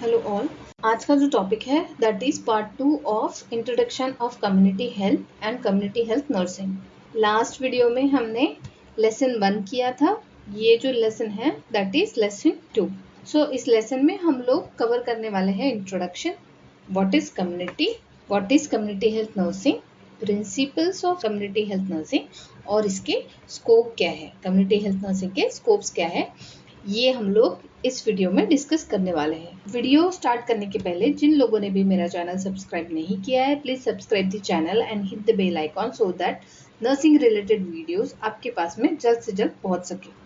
Hello all. आज का जो टॉपिक है that is part 2 of introduction of community health and community health nursing. Last video में हमने लेसन 1 किया था। ये जो लेसन है दैट इज लेसन 2। सो इस लेसन में हम लोग कवर करने वाले हैं introduction, what is community health nursing, principles of community health nursing और इसके स्कोप क्या है, कम्युनिटी हेल्थ नर्सिंग के स्कोप्स क्या है, ये हम लोग इस वीडियो में डिस्कस करने वाले हैं। वीडियो स्टार्ट करने के पहले जिन लोगों ने भी मेरा चैनल सब्सक्राइब नहीं किया है, please subscribe the channel and hit the bell icon so that nursing related videos आपके पास में जल्द से जल्द पहुंच सके।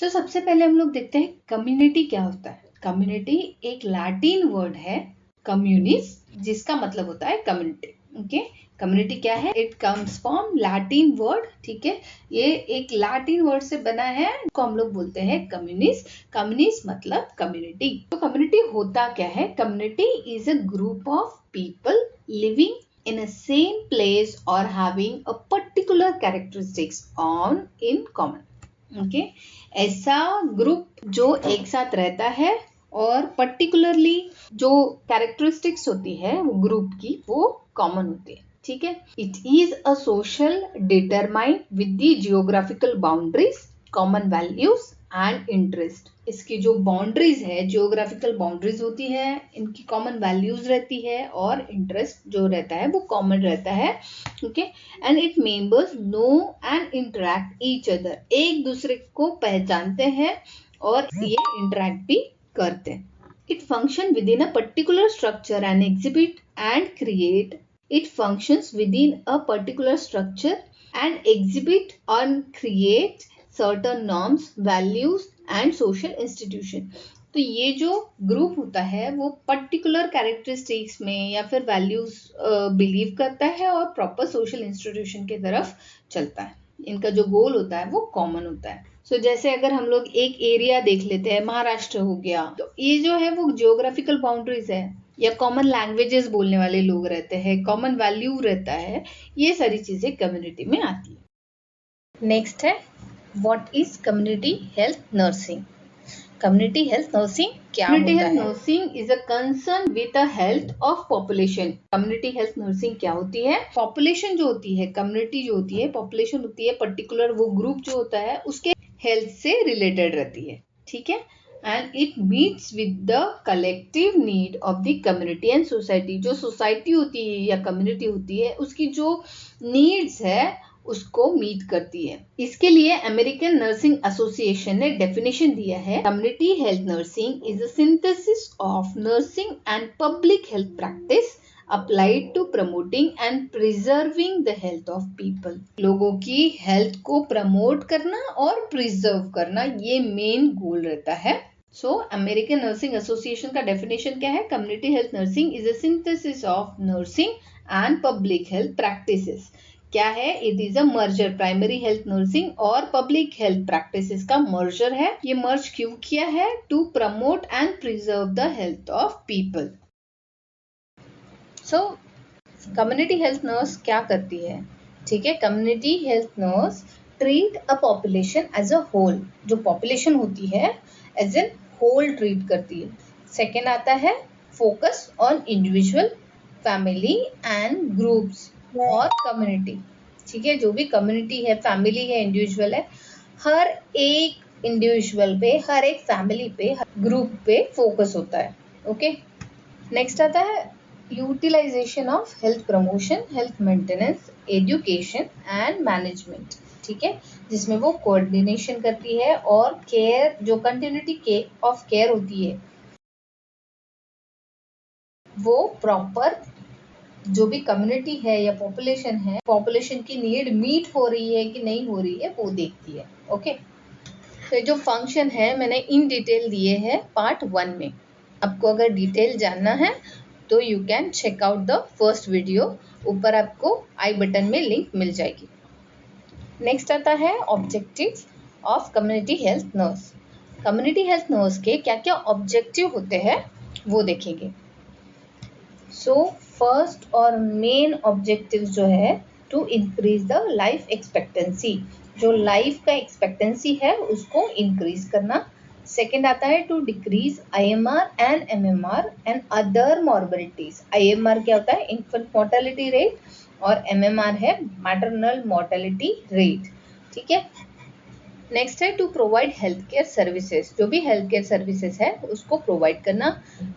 सबसे पहले हम लोग देखते हैं कम्युनिटी क्या होता है। कम्युनिटी एक लैटिन वर्ड है कम्युनिस, जिसका मतलब होता है कम्युनिटी। ओके, कम्युनिटी क्या है? It comes from Latin word. ठीक है, ये एक लैटिन वर्ड से बना है, को हम लोग बोलते हैं कम्युनिस। कम्युनिस मतलब कम्युनिटी। तो कम्युनिटी होता क्या है? Community is a group of people living in a same place or having a particular characteristics on in common. Okay, ऐसा ग्रुप जो एक साथ रहता है और पर्टिकुलरली जो कैरेक्टरिस्टिक्स होती है वो ग्रुप की वो कॉमन होती है। ठीक है, it is a social determined with the geographical boundaries, common values and interest. इसकी जो बाउंड्रीज है, जियोग्राफिकल बाउंड्रीज होती है, इनकी कॉमन वैल्यूज रहती है और इंटरेस्ट जो रहता है वो कॉमन रहता है। Okay, and it members know and interact each other, एक दूसरे को पहचानते हैं और ये इंटरेक्ट भी करते हैं। It function with in a particular structure and exhibit and create It functions within a particular structure and exhibit and create certain norms, values and social institution. तो ये जो ग्रुप होता है वो पर्टिकुलर कैरेक्टरिस्टिक्स में या फिर वैल्यूज बिलीव करता है और प्रॉपर सोशल इंस्टीट्यूशन की तरफ चलता है। इनका जो गोल होता है वो कॉमन होता है। जैसे अगर हम लोग एक एरिया देख लेते हैं, महाराष्ट्र हो गया, तो ये जो है वो जियोग्राफिकल बाउंड्रीज है या कॉमन लैंग्वेजेस बोलने वाले लोग रहते हैं, कॉमन वैल्यू रहता है, ये सारी चीजें कम्युनिटी में आती है। नेक्स्ट है what is community health nursing. Community health nursing क्या होता है? Community health nursing is a concern with the health of population. Community health nursing क्या होती है? पॉपुलेशन जो होती है, कम्युनिटी जो होती है, पॉपुलेशन होती है, पर्टिकुलर वो ग्रुप जो होता है उसके हेल्थ से रिलेटेड रहती है। ठीक है, and it meets with the collective need of the community and society. जो सोसाइटी होती है या कम्युनिटी होती है उसकी जो नीड्स है उसको मीट करती है। इसके लिए अमेरिकन नर्सिंग एसोसिएशन ने डेफिनेशन दिया है, community health nursing is a synthesis of nursing and public health practice applied to promoting and preserving the health of people. लोगों की हेल्थ को प्रमोट करना और प्रिजर्व करना ये मेन गोल रहता है। अमेरिकन नर्सिंग एसोसिएशन का डेफिनेशन क्या है? Community health nursing is a synthesis of nursing and public health practices. क्या है? It is a merger, primary health nursing और पब्लिक हेल्थ प्रैक्टिसेस का मर्जर है। ये मर्ज क्यों किया है? To promote and preserve the health of people. Community health nurse क्या करती है? ठीक है, community health nurse treat a population as a whole. जो पॉपुलेशन होती है एज एन होल ट्रीट करती है। सेकेंड आता है focus on individual, family and groups और कम्युनिटी। ठीक है, जो भी कम्युनिटी है, फैमिली है, इंडिविजुअल है, हर एक इंडिविजुअल पे, हर एक फैमिली पे, ग्रुप पे फोकस होता है। ओके, नेक्स्ट आता है utilization of health promotion, health maintenance, education and management. ठीक है, जिसमें वो कोऑर्डिनेशन करती है और केयर, जो कंटिन्यूटी ऑफ केयर होती है वो प्रॉपर जो भी कम्युनिटी है या पॉपुलेशन है, पॉपुलेशन की नीड मीट हो रही है कि नहीं हो रही है वो देखती है। ओके, तो जो फंक्शन है मैंने इन डिटेल दिए हैं पार्ट 1 में। आपको अगर डिटेल जानना है तो you can check out the first video, ऊपर आपको आई बटन में लिंक मिल जाएगी। नेक्स्ट आता है objective of community health nurse. Community health nurse के क्या क्या ऑब्जेक्टिव होते हैं वो देखेंगे। फर्स्ट और मेन ऑब्जेक्टिव जो है to increase the life expectancy, जो लाइफ का एक्सपेक्टेंसी है उसको इंक्रीज करना। सेकेंड आता है to decrease IMR and MMR and other morbidities. IMR क्या होता है? इन्फेंट मोर्टेलिटी रेट, और MMR है मैटरनल मोर्टेलिटी रेट। ठीक है। नेक्स्ट है to provide health care services, जो भी हेल्थ केयर सर्विसेज है उसको प्रोवाइड करना।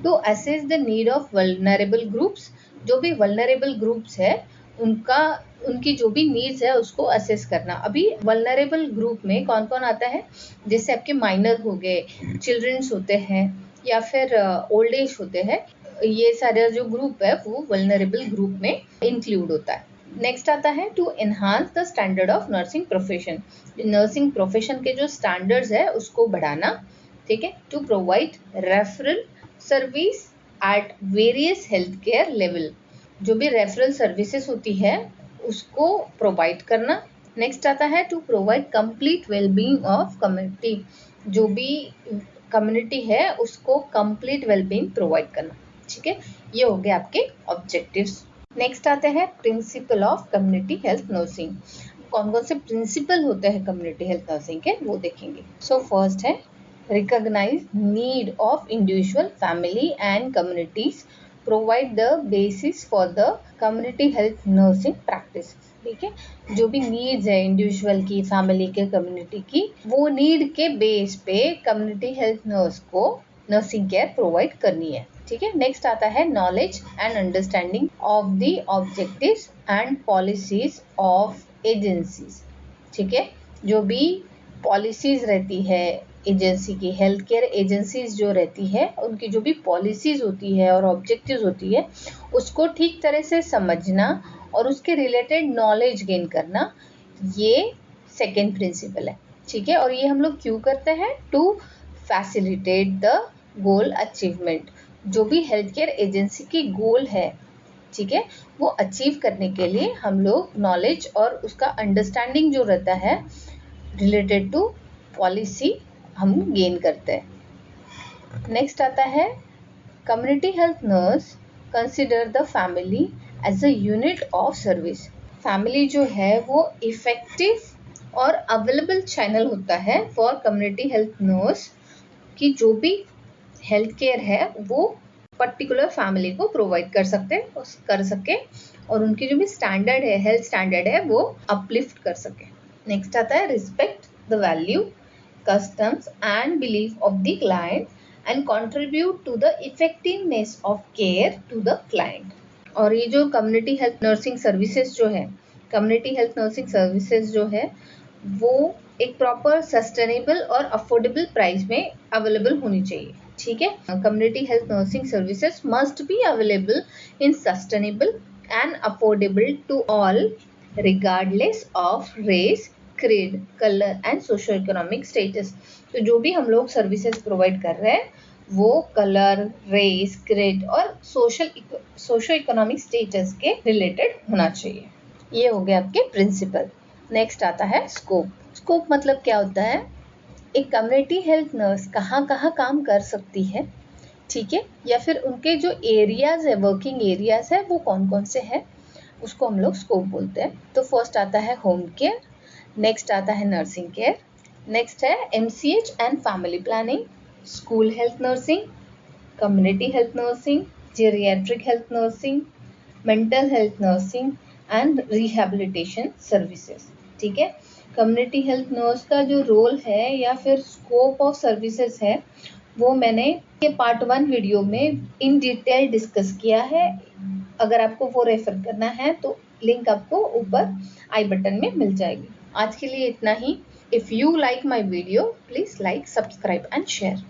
To assess the need of vulnerable groups, जो भी वल्नरेबल ग्रुप्स है उनकी जो भी नीड्स है उसको असेस करना। अभी वल्नरेबल ग्रुप में कौन कौन आता है? जैसे आपके माइनर हो गए, चिल्ड्रंस होते हैं, या फिर ओल्ड एज होते हैं। ये सारे जो ग्रुप है वो वल्नरेबल ग्रुप में इंक्लूड होता है। नेक्स्ट आता है to enhance the standard of nursing profession, nursing profession के जो स्टैंडर्ड्स है उसको बढ़ाना। ठीक है। To provide referral service at various health care level, जो भी रेफरल सर्विसेज होती है उसको प्रोवाइड करना। नेक्स्ट आता है to provide complete wellbeing of community, जो भी कम्युनिटी है उसको कंप्लीट वेलबींग प्रोवाइड करना। ठीक है। ये हो गए आपके ऑब्जेक्टिव्स। नेक्स्ट आते हैं principle of community health nursing. कौन कौन से प्रिंसिपल होते हैं कम्युनिटी हेल्थ नर्सिंग के वो देखेंगे। सो फर्स्ट है recognise need of individual, family and communities, provide the basis for the community health nursing practice. ठीक है। जो भी नीड्स है इंडिविजुअल की, फैमिली के, कम्युनिटी की, वो नीड के बेस पे कम्युनिटी हेल्थ नर्स को नर्सिंग केयर प्रोवाइड करनी है। ठीक है। नेक्स्ट आता है knowledge and understanding of the objectives and policies of agencies. ठीक है। जो भी पॉलिसीज रहती है एजेंसी की, हेल्थ केयर एजेंसीज जो रहती है उनकी जो भी पॉलिसीज होती है और ऑब्जेक्टिव्स होती है उसको ठीक तरह से समझना और उसके रिलेटेड नॉलेज गेन करना, ये सेकेंड प्रिंसिपल है। ठीक है। और ये हम लोग क्यों करते हैं? To facilitate the goal achievement, जो भी हेल्थ केयर एजेंसी की गोल है, ठीक है, वो अचीव करने के लिए हम लोग नॉलेज और उसका अंडरस्टैंडिंग जो रहता है रिलेटेड टू पॉलिसी हम गेन करते हैं। नेक्स्ट आता है community health nurse consider the family as a unit of service. Family जो है वो इफेक्टिव और अवेलेबल चैनल होता है फॉर कम्युनिटी हेल्थ नर्स की जो भी हेल्थ केयर है वो पर्टिकुलर फैमिली को प्रोवाइड कर सके और उनकी जो भी स्टैंडर्ड है, हेल्थ स्टैंडर्ड है, वो अपलिफ्ट कर सके। नेक्स्ट आता है respect the value, customs and belief of the client and contribute to the effectiveness of care to the client। और ये जो कम्युनिटी हेल्थ नर्सिंग सर्विसेज जो है, कम्युनिटी हेल्थ नर्सिंग सर्विसेज जो है वो एक प्रॉपर सस्टेनेबल और अफोर्डेबल प्राइस में अवेलेबल होनी चाहिए। ठीक है। Community health nursing services must be available in sustainable and affordable to all regardless of race, creed, colour and socio economic status. तो जो भी हम लोग सर्विसेज प्रोवाइड कर रहे हैं वो कलर, रेस, क्रीड और सोशो इकोनॉमिक स्टेटस के रिलेटेड होना चाहिए। ये हो गया आपके प्रिंसिपल। नेक्स्ट आता है स्कोप। स्कोप मतलब क्या होता है? एक कम्युनिटी हेल्थ नर्स कहाँ कहाँ काम कर सकती है, ठीक है, या फिर उनके जो एरियाज है, वर्किंग एरियाज है, वो कौन कौन से है, उसको हम लोग स्कोप बोलते हैं। तो फर्स्ट आता है होम केयर, नेक्स्ट आता है नर्सिंग केयर, नेक्स्ट है MCH and family planning, school health nursing, community health nursing, geriatric health nursing, mental health nursing and rehabilitation services. ठीक है। कम्युनिटी हेल्थ नर्स का जो रोल है या फिर स्कोप ऑफ सर्विसेज है वो मैंने ये पार्ट 1 वीडियो में इन डिटेल डिस्कस किया है। अगर आपको वो रेफर करना है तो लिंक आपको ऊपर आई बटन में मिल जाएगी। आज के लिए इतना ही। If you like my video please like, subscribe and share.